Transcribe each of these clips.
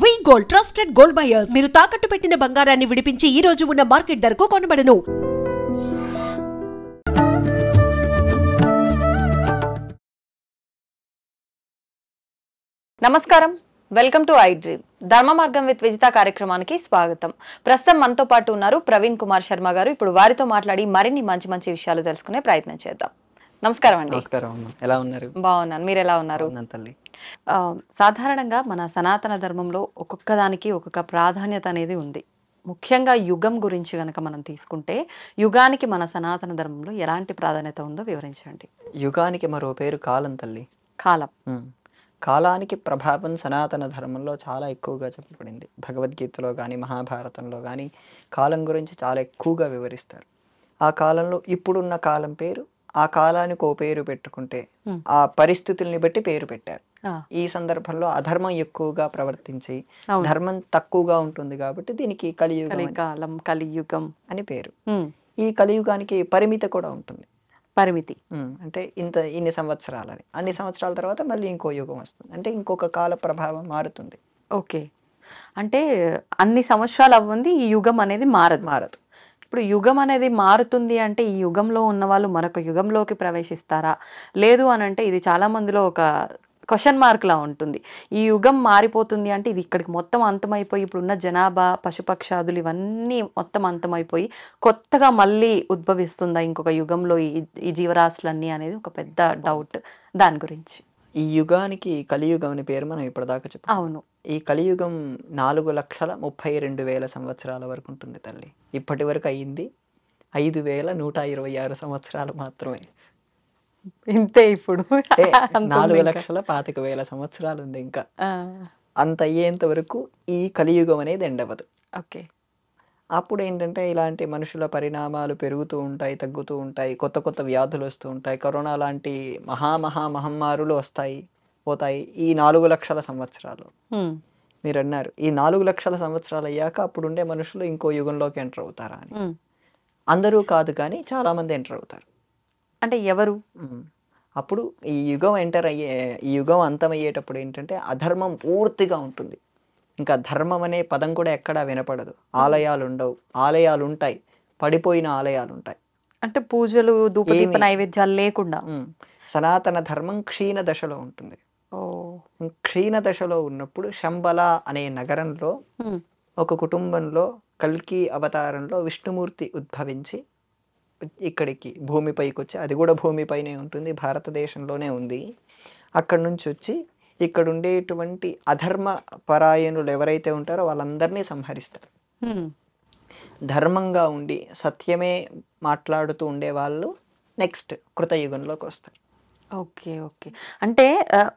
వి gold trusted gold buyers మీరు తాకట్టు పెట్టిన బంగారాన్ని విడిపించి ఈ రోజు ఉన్న మార్కెట్ ధరకు కొనబడను. నమస్కారం, వెల్కమ్ టు ఐ డ్రీమ్. ధర్మ మార్గం విత్ విజిత కార్యక్రమానికి స్వాగతం. ప్రస్తుతం మనతో పాటు ఉన్నారు ప్రవీణ్ కుమార్ శర్మ గారు. ఇప్పుడు వారితో మాట్లాడి మరిన్ని మంచి మంచి విషయాలు తెలుసుకునే ప్రయత్నం చేద్దాం. నమస్కారం అండి. నమస్కారం అమ్మ, ఎలా ఉన్నారు? బాగున్నాను, మీరు ఎలా ఉన్నారు? తల్లి. సాధారణంగా మన సనాతన ధర్మంలో ఒక్కొక్క దానికి ఒక్కొక్క ప్రాధాన్యత అనేది ఉంది. ముఖ్యంగా యుగం గురించి కనుక మనం తీసుకుంటే, యుగానికి మన సనాతన ధర్మంలో ఎలాంటి ప్రాధాన్యత ఉందో వివరించండి. యుగానికి మరో పేరు కాలం తల్లి. కాలం. కాలానికి ప్రభావం సనాతన ధర్మంలో చాలా ఎక్కువగా చెప్పబడింది. భగవద్గీతలో కానీ మహాభారతంలో కానీ కాలం గురించి చాలా ఎక్కువగా వివరిస్తారు. ఆ కాలంలో ఇప్పుడున్న కాలం పేరు, ఆ కాలానికి ఓ పేరు పెట్టుకుంటే ఆ పరిస్థితుల్ని బట్టి పేరు పెట్టారు. ఈ సందర్భంలో అధర్మం ఎక్కువగా ప్రవర్తించి ధర్మం తక్కువగా ఉంటుంది కాబట్టి దీనికి కలియుగం అని పేరు. ఈ కలియుగానికి పరిమితి కూడా ఉంటుంది. పరిమితి అంటే ఇన్ని సంవత్సరాలని, అన్ని సంవత్సరాల తర్వాత మళ్ళీ ఇంకో యుగం వస్తుంది, అంటే ఇంకొక కాల ప్రభావం మారుతుంది. ఓకే, అంటే అన్ని సంవత్సరాలు అవ్వంది ఈ యుగం అనేది మారదు. ఇప్పుడు యుగం అనేది మారుతుంది అంటే ఈ యుగంలో ఉన్న వాళ్ళు మరొక యుగంలోకి ప్రవేశిస్తారా? లేదు అని అంటే ఇది చాలా మందిలో ఒక క్వశ్చన్ మార్క్ లా ఉంటుంది. ఈ యుగం మారిపోతుంది అంటే ఇది ఇక్కడికి మొత్తం అంతమైపోయి ఇప్పుడున్న జనాభా, పశుపక్షాదులు ఇవన్నీ మొత్తం అంతమైపోయి కొత్తగా మళ్ళీ ఉద్భవిస్తుందా ఇంకొక యుగంలో ఈ జీవరాశులన్నీ అనేది ఒక పెద్ద డౌట్. దాని గురించి ఈ యుగానికి కలియుగం అని పేరు మనం ఇప్పటిదాకా చెప్పాం. అవును, ఈ కలియుగం 4,32,000 సంవత్సరాల వరకు ఉంటుంది తల్లి. ఇప్పటి వరకు అయ్యింది 5,126 సంవత్సరాలు మాత్రమే. ఇంతే. ఇప్పుడు 4,25,000 సంవత్సరాలు ఉంది ఇంకా. అంత అయ్యేంత వరకు ఈ కలియుగం అనేది ఎండవదు. ఓకే, అప్పుడు ఏంటంటే ఇలాంటి మనుషుల పరిణామాలు పెరుగుతూ ఉంటాయి, తగ్గుతూ ఉంటాయి, కొత్త కొత్త వ్యాధులు వస్తూ ఉంటాయి, కరోనా లాంటి మహమ్మారులు వస్తాయి పోతాయి. ఈ 4,00,000 సంవత్సరాలు మీరు అన్నారు, ఈ 4,00,000 సంవత్సరాలు అయ్యాక అప్పుడుండే మనుషులు ఇంకో యుగంలోకి ఎంటర్ అవుతారా అని. అందరూ కాదు కానీ చాలా మంది ఎంటర్ అవుతారు. అంటే ఎవరు? అప్పుడు ఈ యుగం అంతమయ్యేటప్పుడు ఏంటంటే అధర్మం పూర్తిగా ఉంటుంది. ఇంకా ధర్మం అనే పదం కూడా ఎక్కడా వినపడదు. ఆలయాలు ఉండవు, ఆలయాలు ఉంటాయి, పడిపోయిన ఆలయాలు ఉంటాయి. అంటే పూజలు, ధూపదీప నైవేద్యాలు లేకుండా సనాతన ధర్మం క్షీణ దశలో ఉంటుంది. క్షీణ దశలో ఉన్నప్పుడు శంబల అనే నగరంలో ఒక కుటుంబంలో కల్కి అవతారంలో విష్ణుమూర్తి ఉద్భవించి ఇక్కడికి భూమిపైకి వచ్చి, అది కూడా భూమిపైనే ఉంటుంది, భారతదేశంలోనే ఉంది. అక్కడి నుంచి వచ్చి ఇక్కడ ఉండేటువంటి అధర్మ పరాయణులు ఎవరైతే ఉంటారో వాళ్ళందరినీ సంహరిస్తారు. ధర్మంగా ఉండి సత్యమే మాట్లాడుతూ ఉండే వాళ్ళు నెక్స్ట్ కృతయుగంలోకి వస్తారు. ఓకే ఓకే, అంటే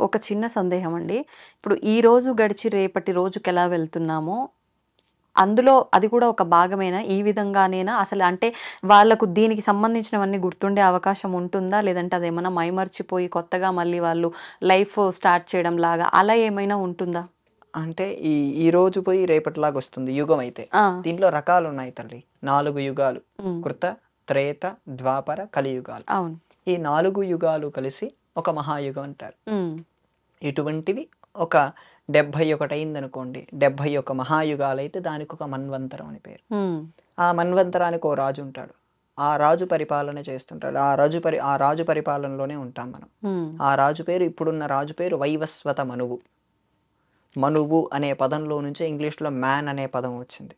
ఒక చిన్న సందేహం అండి. ఇప్పుడు ఈ రోజు గడిచి రేపటి రోజుకి ఎలా వెళ్తున్నామో అందులో అది కూడా ఒక భాగమేనా? ఈ విధంగానేనా అసలు? అంటే వాళ్ళకు దీనికి సంబంధించినవన్నీ గుర్తుండే అవకాశం ఉంటుందా? లేదంటే అదేమన్నా మైమర్చిపోయి కొత్తగా మళ్ళీ వాళ్ళు లైఫ్ స్టార్ట్ చేయడం లాగా అలా ఏమైనా ఉంటుందా? అంటే ఈ రోజు పోయి రేపటిలాగా వస్తుంది యుగం అయితే. దీంట్లో రకాలు ఉన్నాయి తల్లి. 4 యుగాలు, కృత, త్రేత, ద్వాపర, కలియుగాలు. అవును, ఈ 4 యుగాలు కలిసి ఒక మహాయుగం అంటారు. ఇటువంటివి ఒక 71 అయిందనుకోండి, 71 మహాయుగాలు అయితే దానికి ఒక మన్వంతరం అని పేరు. ఆ మన్వంతరానికి ఓ రాజు ఉంటాడు, ఆ రాజు పరిపాలన చేస్తుంటాడు. ఆ రాజు పరిపాలనలోనే ఉంటాం మనం. ఆ రాజు పేరు, ఇప్పుడున్న రాజు పేరు వైవస్వత మనువు. మనువు అనే పదంలో నుంచి ఇంగ్లీష్లో మ్యాన్ అనే పదం వచ్చింది.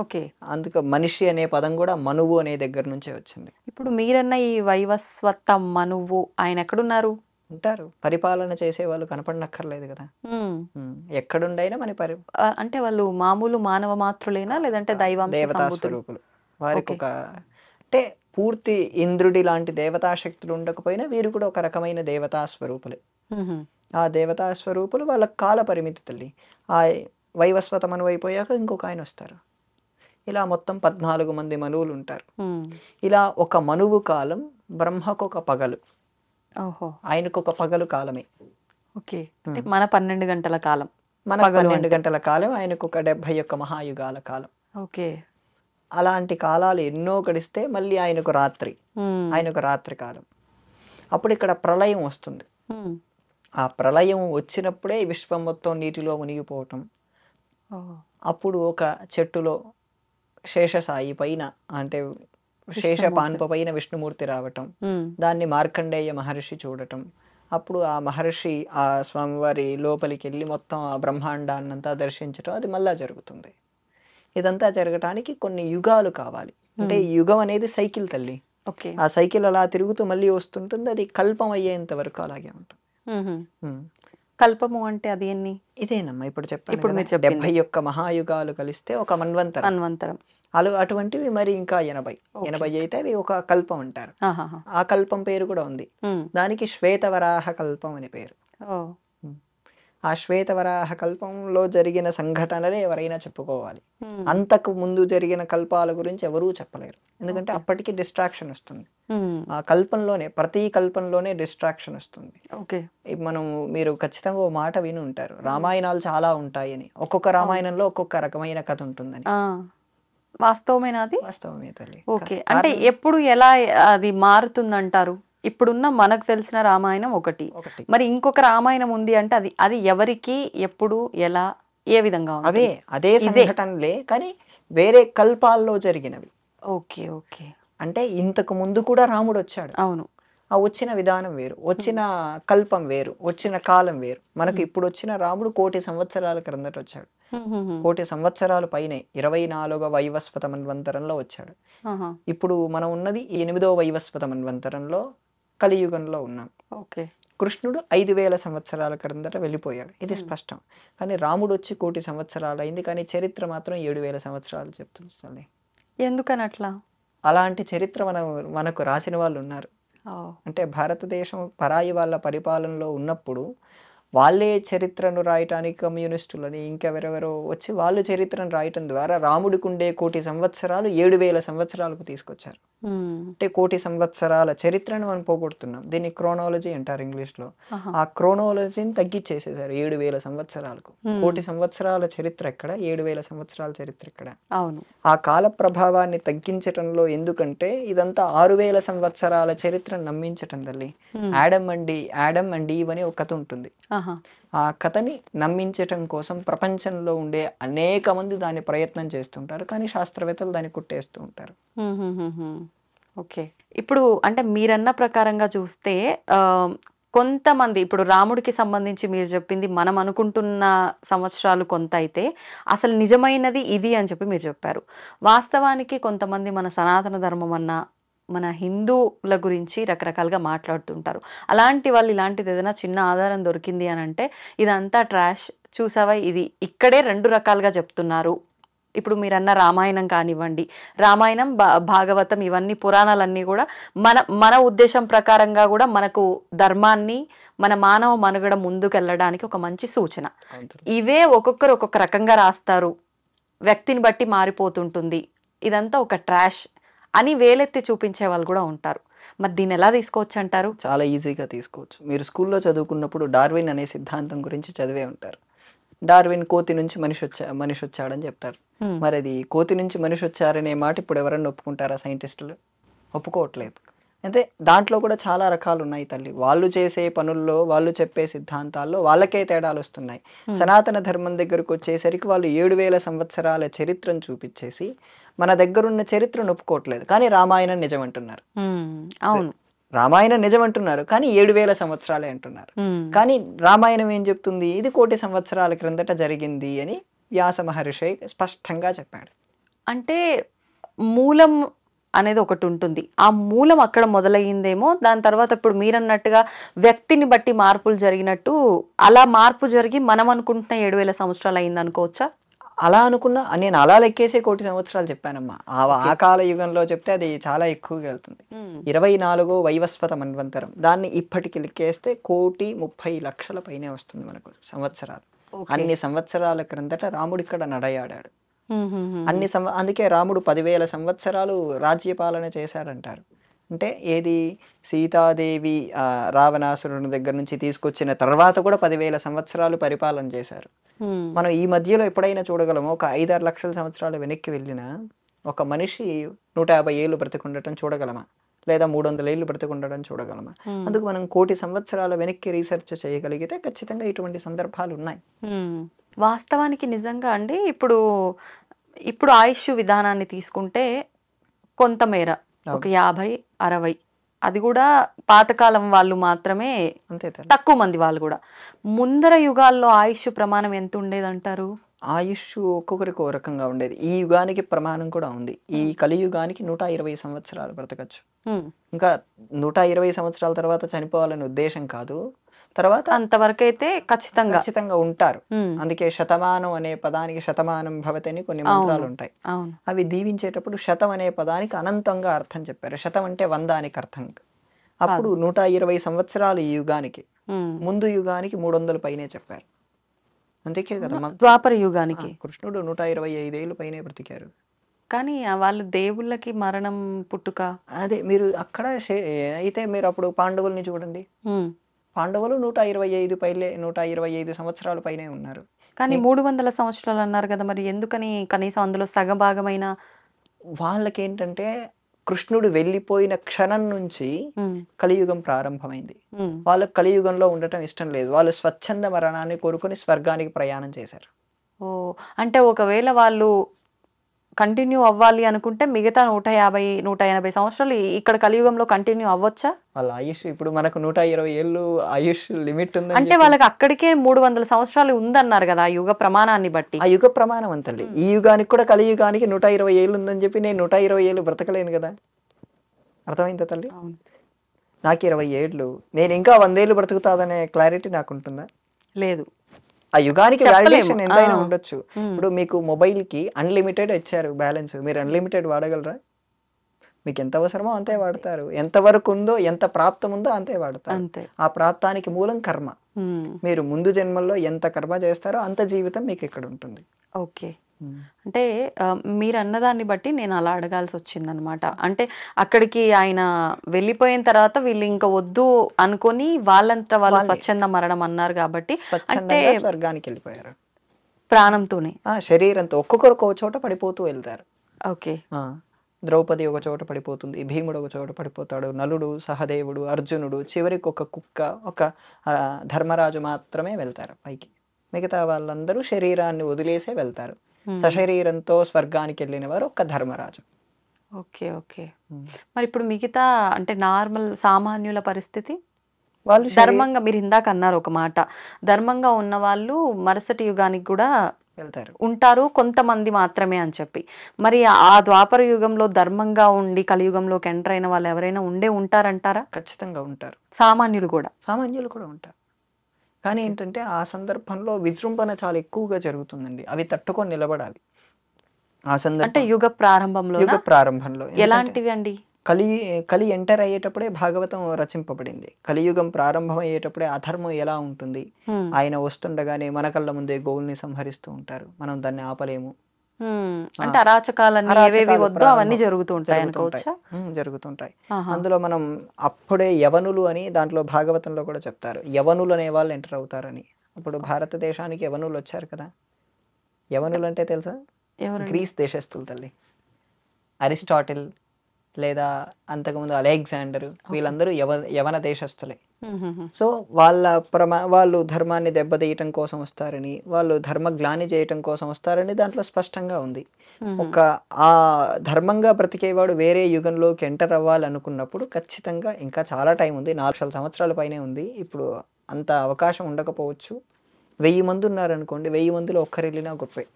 ఓకే, అందుకే మనిషి అనే పదం కూడా మనువు అనే దగ్గర నుంచే వచ్చింది. ఇప్పుడు మీరన్న ఈ వైవస్వత మనువు ఆయన ఎక్కడున్నారు? ఉంటారు, పరిపాలన చేసే వాళ్ళు కనపడనక్కర్లేదు కదా. ఎక్కడుండైనా అంటే వాళ్ళు మామూలు మానవ మాత్రులేనా లేదంటే దేవతా స్వరూపులు? వారికి ఒక అంటే పూర్తి ఇంద్రుడి లాంటి దేవతా శక్తులు ఉండకపోయినా వీరు కూడా ఒక రకమైన దేవతా స్వరూపులే. ఆ దేవతా స్వరూపులు వాళ్ళ కాల పరిమితి తల్లి. ఆ వైవస్వత మనువు అయిపోయాక ఇంకొక ఆయన వస్తారు. ఇలా మొత్తం 14 మంది మనువులు ఉంటారు. ఇలా ఒక మనువు కాలం బ్రహ్మకు ఒక పగలు, ఆయనకు ఒక పగలు కాలమే. ఓకే, మన 12 గంటల కాలం, మన 12 గంటల కాలం, ఆయనకు ఒక 71 మహాయుగాల కాలం. ఓకే, అలాంటి కాలాలు ఎన్నో గడిస్తే మళ్ళీ ఆయనకు రాత్రి కాలం. అప్పుడు ఇక్కడ ప్రళయం వస్తుంది. ఆ ప్రళయం వచ్చినప్పుడే ఈ విశ్వం మొత్తం నీటిలో మునిగిపోవటం. అప్పుడు ఒక చెట్టులో శేషసాయి పైన అంటే శేషపాన్ప పైన విష్ణుమూర్తి రావటం, దాన్ని మార్కండేయ మహర్షి చూడటం. అప్పుడు ఆ మహర్షి ఆ స్వామివారి లోపలికి వెళ్ళి మొత్తం ఆ బ్రహ్మాండాన్నంతా దర్శించటం, అది మళ్ళా జరుగుతుంది. ఇదంతా జరగటానికి కొన్ని యుగాలు కావాలి. అంటే ఈ యుగం అనేది సైకిల్ తల్లి. ఆ సైకిల్ అలా తిరుగుతూ మళ్ళీ వస్తుంటుంది. అది కల్పం అయ్యేంత వరకు అలాగే ఉంటుంది. కల్పము అంటే అది ఎన్ని? ఇదేనమ్మా ఇప్పుడు చెప్పాను కదా, 71 మహాయుగాలు కలిస్తే ఒక మన్వంతరం. అటువంటివి మరి ఇంకా 80 అయితే అవి ఒక కల్పం అంటారు. ఆ కల్పం పేరు కూడా ఉంది. దానికి శ్వేతవరాహ కల్పం అని పేరు. ఆ శ్వేతవరాహ కల్పంలో జరిగిన సంఘటనలే ఎవరైనా చెప్పుకోవాలి. అంతకు ముందు జరిగిన కల్పాల గురించి ఎవరూ చెప్పలేరు. ఎందుకంటే అప్పటికి డిస్ట్రాక్షన్ వస్తుంది. ఆ కల్పంలోనే, ప్రతి కల్పంలోనే డిస్ట్రాక్షన్ వస్తుంది. మనం మీరు ఖచ్చితంగా ఓ మాట విని ఉంటారు, రామాయణాలు చాలా ఉంటాయని. ఒక్కొక్క రామాయణంలో ఒక్కొక్క రకమైన కథ ఉంటుందని. వాస్తవమేనా అది? వాస్తవమే తల్లి. ఓకే, అంటే ఎప్పుడు ఎలా అది మారుతుందంటారు? ఇప్పుడున్న మనకు తెలిసిన రామాయణం ఒకటి, మరి ఇంకొక రామాయణం ఉంది అంటే అది ఎవరికి, ఎప్పుడు, ఎలా, ఏ విధంగా? అదే సంఘటనలే కానీ వేరే కల్పాల్లో జరిగినవి. Okay okay. అంటే ఇంతకు ముందు కూడా రాముడు వచ్చాడు. అవును. ఆ వచ్చిన విధానం వేరు, వచ్చిన కల్పం వేరు, వచ్చిన కాలం వేరు. మనకు ఇప్పుడు వచ్చిన రాముడు 1,000,000 సంవత్సరాల క్రిందట వచ్చాడు. 1,000,000 సంవత్సరాలు పైనే 24వ వైవస్వత మన్వంతరంలో వచ్చాడు. ఇప్పుడు మనం ఉన్నది 8వ వైవస్వత మన్వంతరంలో, కలియుగంలో ఉన్నాం. కృష్ణుడు 5,000 సంవత్సరాల క్రిందట వెళ్ళిపోయాడు, ఇది స్పష్టం. కానీ రాముడు వచ్చి 1,000,000 సంవత్సరాలు అయింది, కానీ చరిత్ర మాత్రం 7,000 సంవత్సరాలు చెప్తుంది. ఎందుకని అట్లా? అలాంటి చరిత్ర మనకు రాసిన వాళ్ళు ఉన్నారు. అంటే భారతదేశం పరాయి వాళ్ళ పరిపాలనలో ఉన్నప్పుడు వాళ్ళే చరిత్రను రాయటానికి కమ్యూనిస్టులని ఇంకెవరెవరో వచ్చి వాళ్ళు చరిత్రను రాయటం ద్వారా రాముడికి ఉండే 1,000,000 సంవత్సరాలు 7,000 సంవత్సరాలకు తీసుకొచ్చారు. అంటే 1,000,000 సంవత్సరాల చరిత్రను మనం పోగొడుతున్నాం. దీన్ని క్రోనాలజీ అంటారు ఇంగ్లీష్లో. ఆ క్రోనాలజీని తగ్గించేసేసారు 7,000 సంవత్సరాలకు. 1,000,000 సంవత్సరాల చరిత్ర ఎక్కడ, 7,000 సంవత్సరాల చరిత్ర ఎక్కడ? అవును. ఆ కాల ప్రభావాన్ని తగ్గించటంలో, ఎందుకంటే ఇదంతా 6,000 సంవత్సరాల చరిత్రను నమ్మించటం తల్లి. యాడమ్ అండ్ ఈవ్ అని ఒక కథ ఉంటుంది. ఆ కథని నమ్మించటం కోసం ప్రపంచంలో ఉండే అనేక మంది దాన్ని ప్రయత్నం చేస్తుంటారు, కానీ శాస్త్రవేత్తలు దాన్ని కుట్టేస్తూ ఉంటారు. ఓకే, ఇప్పుడు అంటే మీరన్న ప్రకారంగా చూస్తే కొంతమంది, ఇప్పుడు రాముడికి సంబంధించి మీరు చెప్పింది మనం అనుకుంటున్న సంవత్సరాలు కొంత అయితే, అసలు నిజమైనది ఇది అని చెప్పి మీరు చెప్పారు. వాస్తవానికి కొంతమంది మన సనాతన ధర్మం అన్న, మన హిందువుల గురించి రకరకాలుగా మాట్లాడుతుంటారు. అలాంటి వాళ్ళు ఇలాంటిది ఏదైనా చిన్న ఆధారం దొరికింది అని అంటే ఇదంతా ట్రాష్, చూసావా ఇది ఇక్కడే 2 రకాలుగా చెప్తున్నారు. ఇప్పుడు మీరన్న రామాయణం కానివ్వండి, రామాయణం, భాగవతం, ఇవన్నీ పురాణాలన్నీ కూడా మన ఉద్దేశం ప్రకారంగా కూడా మనకు ధర్మాన్ని, మన మానవ మనుగడ ముందుకెళ్ళడానికి ఒక మంచి సూచన. ఇవే ఒక్కొక్కరు ఒక్కొక్క రకంగా రాస్తారు, వ్యక్తిని బట్టి మారిపోతుంటుంది, ఇదంతా ఒక ట్రాష్ అని వేలెత్తి చూపించే వాళ్ళు కూడా ఉంటారు. మరి దీన్ని ఎలా తీసుకోవచ్చు అంటారు? చాలా ఈజీగా తీసుకోవచ్చు. మీరు స్కూల్లో చదువుకున్నప్పుడు డార్విన్ అనే సిద్ధాంతం గురించి చదివే ఉంటారు. డార్విన్ కోతి నుంచి మనిషి వచ్చాడని చెప్తారు. మరి అది కోతి నుంచి మనిషి వచ్చారనే మాట ఇప్పుడు ఎవరన్నా ఒప్పుకుంటారా? సైంటిస్టులు ఒప్పుకోవట్లేదు. అయితే దాంట్లో కూడా చాలా రకాలు ఉన్నాయి తల్లి. వాళ్ళు చేసే పనుల్లో, వాళ్ళు చెప్పే సిద్ధాంతాల్లో వాళ్ళకే తేడాలు వస్తున్నాయి. సనాతన ధర్మం దగ్గరకు వచ్చేసరికి వాళ్ళు 7,000 సంవత్సరాల చరిత్రను చూపించేసి మన దగ్గరున్న చరిత్రను ఒప్పుకోవట్లేదు, కానీ రామాయణం నిజం అంటున్నారు. అవును, రామాయణం నిజం అంటున్నారు, కానీ 7,000 సంవత్సరాలే అంటున్నారు. కానీ రామాయణం ఏం చెప్తుంది? ఇది 1,000,000 సంవత్సరాల క్రిందట జరిగింది అని వ్యాస మహర్షి స్పష్టంగా చెప్పాడు. అంటే మూలం అనేది ఒకటి ఉంటుంది, ఆ మూలం అక్కడ మొదలయ్యిందేమో, దాని తర్వాత ఇప్పుడు మీరన్నట్టుగా వ్యక్తిని బట్టి మార్పులు జరిగినట్టు అలా మార్పు జరిగి మనం అనుకుంటున్న 7,000 సంవత్సరాలు అయింది అనుకోవచ్చా? అలా అనుకున్నా, నేను అలా లెక్కేసే 1,000,000 సంవత్సరాలు చెప్పానమ్మా. ఆ కాల యుగంలో చెప్తే అది చాలా ఎక్కువగా వెళ్తుంది. 24వ వైవస్వత మన్వంతరం, దాన్ని ఇప్పటికి లెక్కేస్తే 1,30,00,000 పైనే వస్తుంది మనకు సంవత్సరాలు. అన్ని సంవత్సరాల క్రిందట రాముడు ఇక్కడ నడయాడాడు. అందుకే రాముడు 10,000 సంవత్సరాలు రాజ్యపాలన చేశారంటారు. అంటే ఏది, సీతాదేవి రావణాసురుని దగ్గర నుంచి తీసుకొచ్చిన తర్వాత కూడా 10,000 సంవత్సరాలు పరిపాలన చేశారు. మనం ఈ మధ్యలో ఎప్పుడైనా చూడగలము, ఒక 5-6 లక్షల సంవత్సరాలు వెనక్కి వెళ్ళిన ఒక మనిషి 150 ఏళ్ళు బ్రతికుండటం చూడగలమా? లేదా 300 ఏళ్ళు బ్రతికుండడం చూడగలమా? అందుకు మనం 1,000,000 సంవత్సరాల వెనక్కి రీసెర్చ్ చేయగలిగితే ఖచ్చితంగా ఇటువంటి సందర్భాలు ఉన్నాయి. వాస్తవానికి నిజంగా అండి ఇప్పుడు ఆయుష్ విధానాన్ని తీసుకుంటే కొంతమేర ఒక 50-60, అది కూడా పాతకాలం వాళ్ళు మాత్రమే, అంతే తక్కువ మంది వాళ్ళు కూడా. ముందర యుగాల్లో ఆయుష్ ప్రమాణం ఎంత ఉండేదంటారు? ఆయుష్ ఒక్కొక్కరికి ఓ రకంగా ఉండేది. ఈ యుగానికి ప్రమాణం కూడా ఉంది. ఈ కలియుగానికి 120 సంవత్సరాలు బ్రతకచ్చు. ఇంకా 120 సంవత్సరాల తర్వాత చనిపోవాలనే ఉద్దేశం కాదు, తర్వాత అంతవరకు అయితే ఖచ్చితంగా ఉంటారు. అందుకే శతమానం అనే పదానికి శతమానం భవతి అని కొన్ని మంత్రాలు ఉంటాయి. అవి దీవించేటప్పుడు శతం అనే పదానికి అనంతంగా అర్థం చెప్పారు. శతం అంటే 100 అని అర్థం. అప్పుడు 120 సంవత్సరాలు ఈ యుగానికి, ముందు యుగానికి 300 పైనే చెప్పారు. అందుకే కదా ద్వాపర యుగానికి కృష్ణుడు 125 ఏళ్ళు పైనే బ్రతికారు. కానీ వాళ్ళు దేవుళ్ళకి మరణం పుట్టుక అదే మీరు అక్కడ అయితే మీరు అప్పుడు పాండవుల్ని చూడండి. పాండవులు 125 సంవత్సరాల పైనే ఉన్నారు. కానీ 300 సంవత్సరాలు అన్నారు కదా, మరి ఎందుకని కనీసం అందులో సగభాగమైన? వాళ్ళకేంటంటే కృష్ణుడు వెళ్ళిపోయిన క్షణం నుంచి కలియుగం ప్రారంభమైంది. వాళ్ళకి కలియుగంలో ఉండటం ఇష్టం లేదు. వాళ్ళు స్వచ్ఛంద మరణాన్ని కోరుకొని స్వర్గానికి ప్రయాణం చేశారు. అంటే ఒకవేళ వాళ్ళు కంటిన్యూ అవ్వాలి అనుకుంటే మిగతా 150-180 సంవత్సరాలు ఇక్కడ కలియుగంలో కంటిన్యూ అవ్వచ్చా? వాళ్ళ ఆయుష్ ఇప్పుడు మనకు 120 ఏళ్ళు ఆయుష్ లిమిట్ ఉంది అంటే వాళ్ళకి అక్కడికే 300 సంవత్సరాలు ఉందన్నారు కదా ఆ యుగ ప్రమాణాన్ని బట్టి. ఆ యుగ ప్రమాణం అంతలే. ఈ యుగానికి కూడా కలియుగానికి 120 ఏళ్ళు ఉందని చెప్పి నేను 120 ఏళ్ళు బ్రతకలేను కదా. అర్థమైందా తల్లి? నాకు 20 ఏళ్ళు, నేను ఇంకా 100 ఏళ్ళు బ్రతుకుతాదనే క్లారిటీ నాకు ఉంటుందా? లేదు. ఆ యుగానికి వాల్యుయేషన్ ఎంతైనా ఉండొచ్చు. ఇప్పుడు మీకు మొబైల్ కి అన్లిమిటెడ్ ఇచ్చారు బ్యాలెన్స్, మీరు అన్లిమిటెడ్ వాడగలరా? మీకు ఎంత అవసరమో అంతే వాడతారు. ఎంత వరకు ఉందో, ఎంత ప్రాప్తం ఉందో అంతే వాడతారు. ఆ ప్రాప్తానికి మూలం కర్మ. మీరు ముందు జన్మల్లో ఎంత కర్మ చేస్తారో అంత జీవితం మీకు ఇక్కడ ఉంటుంది. ఓకే. అంటే మీరు అన్నదాన్ని బట్టి నేను అలా అడగాల్సి వచ్చిందనమాట. అంటే అక్కడికి ఆయన వెళ్ళిపోయిన తర్వాత వీళ్ళు ఇంకా వద్దు అనుకొని వాళ్ళంతా వాళ్ళు స్వచ్ఛంద మరణం అన్నారు కాబట్టి అంటే స్వర్గానికి వెళ్ళిపోయారు ప్రాణంతోనే, శరీరంతో. ఒక్కొక్కరు ఒక చోట పడిపోతూ వెళ్తారు. ఓకే. ద్రౌపది ఒక చోట పడిపోతుంది, భీముడు ఒక చోట పడిపోతాడు, నలుడు, సహదేవుడు, అర్జునుడు, చివరికి ఒక కుక్క, ఒక ధర్మరాజు మాత్రమే వెళ్తారు పైకి. మిగతా వాళ్ళందరూ శరీరాన్ని వదిలేసే వెళ్తారు. సశరీరంతో స్వర్గానికి వెళ్ళిన వారు ఒక్క ధర్మరాజు. ఓకే. ఓకే. మరి ఇప్పుడు మిగతా అంటే నార్మల్ సామాన్యుల పరిస్థితి? వాళ్ళు ధర్మంగా, మీరు ఇందాక అన్నారు ఒక మాట, ధర్మంగా ఉన్న వాళ్ళు మరుసటి యుగానికి కూడా ఉంటారు, కొంతమంది మాత్రమే అని చెప్పి. మరి ఆ ద్వాపర యుగంలో ధర్మంగా ఉండి కలియుగంలోకి ఎంటర్ అయిన వాళ్ళు ఎవరైనా ఉంటారంటారా? ఖచ్చితంగా ఉంటారు. సామాన్యులు కూడా ఉంటారు. కానీ ఏంటంటే ఆ సందర్భంలో విజృంభణ చాలా ఎక్కువగా జరుగుతుందండి. అవి తట్టుకొని నిలబడాలి. ఆ సందర్భం అంటే యుగ ప్రారంభంలో ఎలాంటివి అండి? కలి ఎంటర్ అయ్యేటప్పుడే భాగవతం రచింపబడింది. కలియుగం ప్రారంభం అయ్యేటప్పుడే అధర్మం ఎలా ఉంటుంది, ఆయన వస్తుండగానే మన కళ్ళ ముందే గోవుల్ని సంహరిస్తూ ఉంటారు, మనం దాన్ని ఆపలేము. అంటే అరాచకాలన్నీ ఏవేవి వద్దో అవన్నీ జరుగుతుంటాయి. అందులో మనం అప్పుడే యవనులు అని దాంట్లో భాగవతంలో కూడా చెప్తారు. యవనులు అనే వాళ్ళు ఎంటర్ అవుతారని. అప్పుడు భారతదేశానికి యవనులు వచ్చారు కదా. యవనులు అంటే తెలుసా? గ్రీస్ దేశస్తులు తల్లి. అరిస్టాటిల్ లేదా అంతకుముందు అలెగ్జాండర్, వీళ్ళందరూ యవన దేశస్తులే. సో వాళ్ళు ధర్మాన్ని దెబ్బతీయటం కోసం వస్తారని, వాళ్ళు ధర్మగ్లాని చేయటం కోసం వస్తారని దాంట్లో స్పష్టంగా ఉంది. ఆ ధర్మంగా బ్రతికేవాడు వేరే యుగంలోకి ఎంటర్ అవ్వాలనుకున్నప్పుడు ఖచ్చితంగా ఇంకా చాలా టైం ఉంది, 400 సంవత్సరాల పైనే ఉంది. ఇప్పుడు అంత అవకాశం ఉండకపోవచ్చు. 1000 మంది ఉన్నారనుకోండి, 1000 మందిలో ఒక్కరు వెళ్ళినా గొప్పే.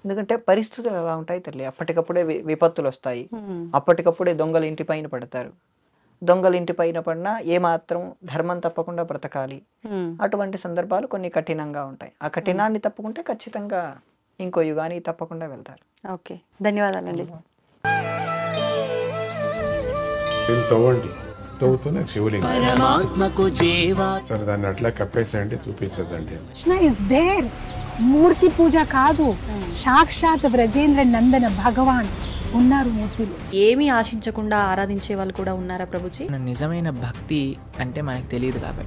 ఎందుకంటే పరిస్థితులు ఎలా ఉంటాయి తల్లి. అప్పటికప్పుడే విపత్తులు వస్తాయి, అప్పటికప్పుడే దొంగలు ఇంటి పైన పడతారు. దొంగలు ఇంటి పైన పడినా ఏమాత్రం ధర్మం తప్పకుండా బ్రతకాలి. అటువంటి సందర్భాలు కొన్ని కఠినంగా ఉంటాయి. ఆ కఠినాన్ని తప్పుకుంటే ఖచ్చితంగా ఇంకో యుగానికి తప్పకుండా వెళ్తారు. ఓకే, ధన్యవాదాలండి. తవ్వుతూనే శివలింగం సరే దాన్ని అట్లా కప్పేసేయండి, చూపించదండి. మూర్తి పూజ కాదు, సాక్షాత్ బ్రజేంద్ర నందన భగవాన్ ఉన్నారు మూర్తిలో. ఏమీ ఆశించకుండా ఆరాధించే వాళ్ళు కూడా ఉన్నారా ప్రభుజీ? నిజమైన భక్తి అంటే మనకు తెలియదు కాబట్టి